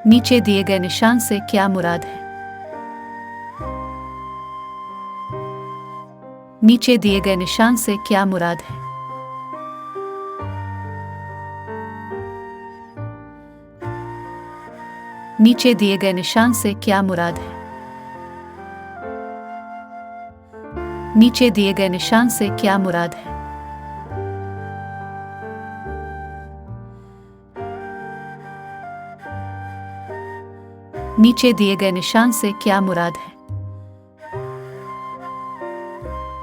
नीचे दिए गए निशान से क्या मुराद है? नीचे दिए गए निशान से क्या मुराद है? नीचे दिए गए निशान से क्या मुराद है? नीचे दिए गए निशान से क्या मुराद है? नीचे दिए गए निशान से क्या मुराद है?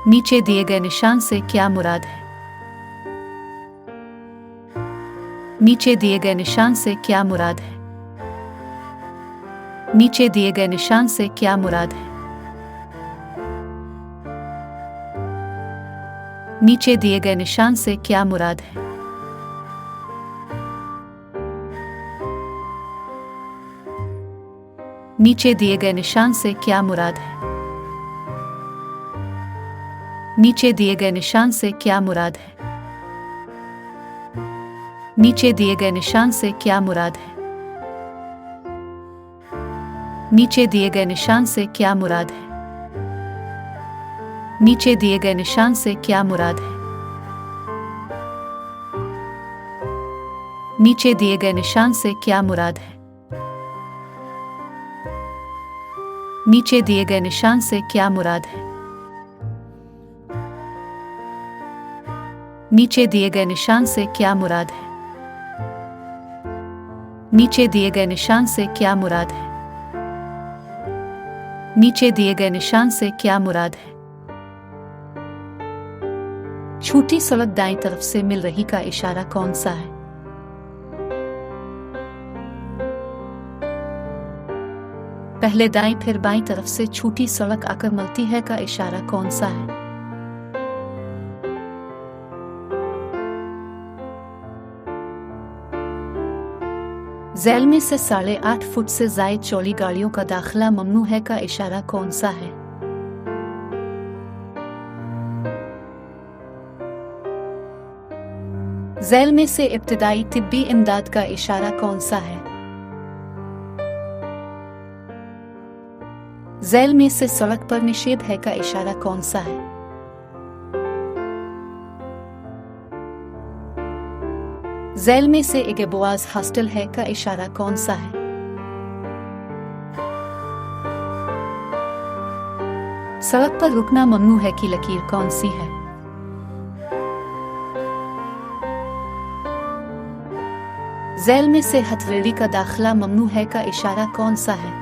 नीचे दिए गए निशान से क्या मुराद है? नीचे दिए गए निशान से क्या मुराद है? नीचे दिए गए निशान से क्या मुराद है? नीचे दिए गए निशान से क्या मुराद है? नीचे दिए गए निशान से क्या मुराद है? नीचे दिए गए निशान से क्या मुराद है? नीचे दिए गए निशान से क्या मुराद है? नीचे दिए गए निशान से क्या मुराद है? नीचे दिए गए निशान से क्या मुराद है? नीचे दिए गए निशान से क्या मुराद है? नीचे दिए गए निशान से क्या मुराद है? नीचे दिए गए निशान से क्या मुराद है? नीचे दिए गए निशान से क्या मुराद है? नीचे दिए गए निशान से क्या मुराद है? छोटी सड़क दाईं तरफ से मिल रही का इशारा कौन सा है? पहले दाईं फिर बाईं तरफ से छोटी सड़क आकर मिलती है का इशारा कौन सा है? झैल में से 8.5 फुट से ज़ायद चौड़ी गाड़ियों का दाखिला ममनू है का इशारा कौन सा है? झैल में से इब्तिदाई तिब्बी इमदाद का इशारा कौन सा है? झैल में से सड़क पर निषेध है का इशारा कौन सा है? झैल में से इगेबोआज हॉस्टल है का इशारा कौन सा है? सड़क पर रुकना ममनू है की लकीर कौन सी है? झैल में से हथेली का दाखिला ममनू है का इशारा कौन सा है?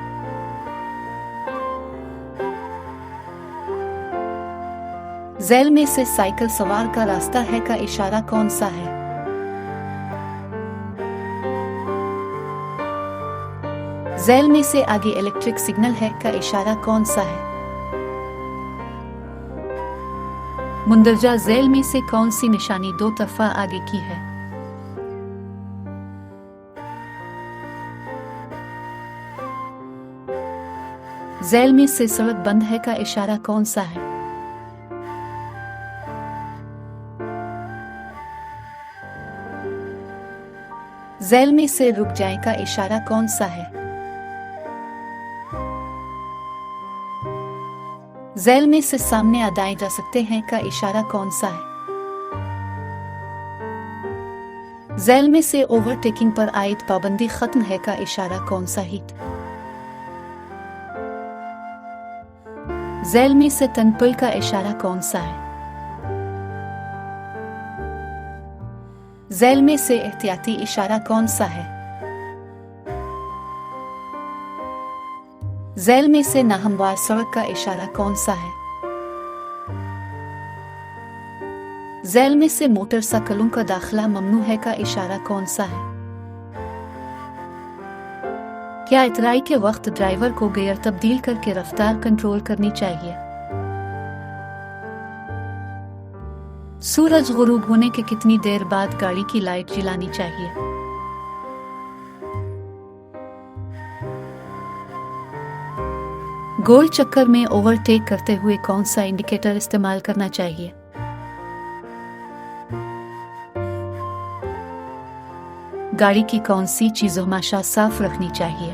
झैल में से साइकिल सवार का रास्ता है का इशारा कौन सा है? झैल में से आगे इलेक्ट्रिक सिग्नल है का इशारा कौन सा है? मुंदरजा झैल में से कौन सी निशानी 2 तरफा आगे की है? झैल में से सड़क बंद है का इशारा कौन सा है? झैल में से रुक जाए का इशारा कौन सा है? झैल में से सामने आदाए जा सकते हैं का इशारा कौन सा है? झैल में से ओवरटेकिंग पर आयद पाबंदी खत्म है का इशारा कौन सा है? झैल में से तनपुल का इशारा कौन सा है? झैल में से एहतियाती इशारा कौन सा है? झैल में से नाहमवार सड़क का इशारा कौन सा है? झैल में से मोटरसाइकिलों का दाखिला ममनू है का इशारा कौन सा है? क्या इतराई के वक्त ड्राइवर को गियर तब्दील करके रफ्तार कंट्रोल करनी चाहिए? सूरज गुरूब होने के कितनी देर बाद गाड़ी की लाइट जलानी चाहिए? गोल चक्कर में ओवरटेक करते हुए कौन सा इंडिकेटर इस्तेमाल करना चाहिए? गाड़ी की कौन सी चीज़ों हमेशा साफ रखनी चाहिए?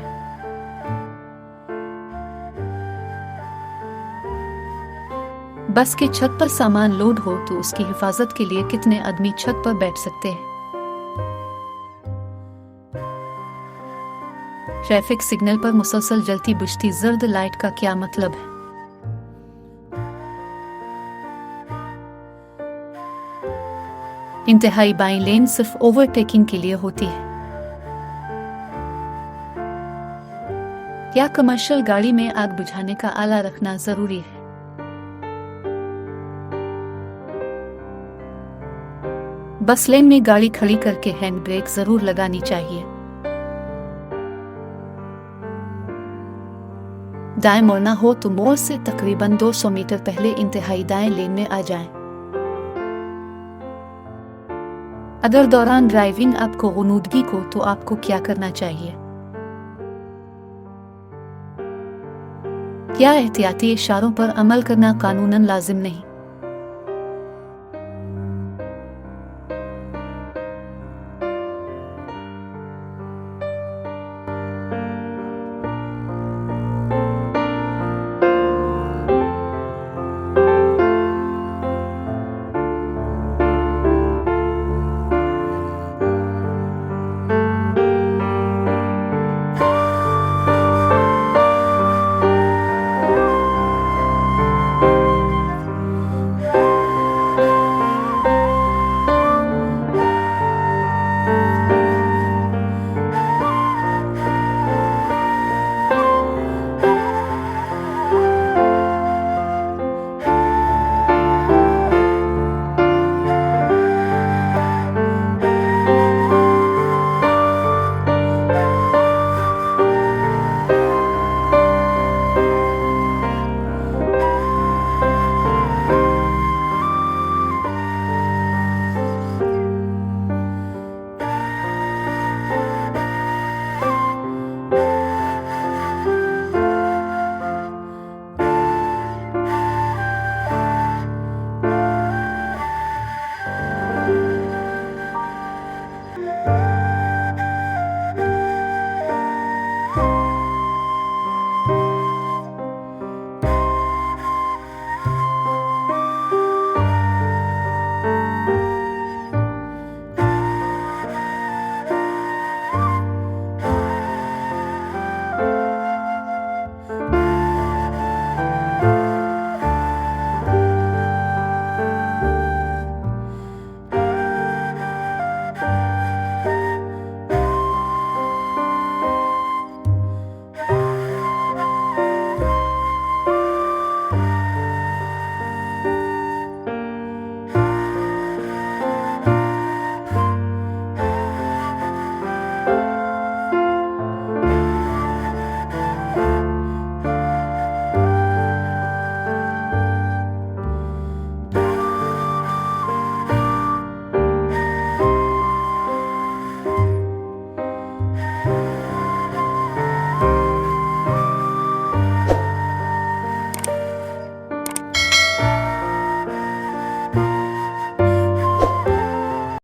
बस के छत पर सामान लोड हो तो उसकी हिफाजत के लिए कितने आदमी छत पर बैठ सकते हैं? ट्रैफिक सिग्नल पर मुसलसल जलती बुझती जर्द लाइट का क्या मतलब है? इंतहाई बाईं लेन सिर्फ ओवरटेकिंग के लिए होती है। क्या कमर्शियल गाड़ी में आग बुझाने का आला रखना जरूरी है? बस लेन में गाड़ी खड़ी करके हैंड ब्रेक जरूर लगानी चाहिए। दाएं मुड़ना हो तो मोड़ से तकरीबन 200 मीटर पहले इंतहाई दाएं लेन में आ जाएं। अगर दौरान ड्राइविंग आपको गुनूदगी को तो आपको क्या करना चाहिए? क्या एहतियाती इशारों पर अमल करना कानूनन लाजिम नहीं?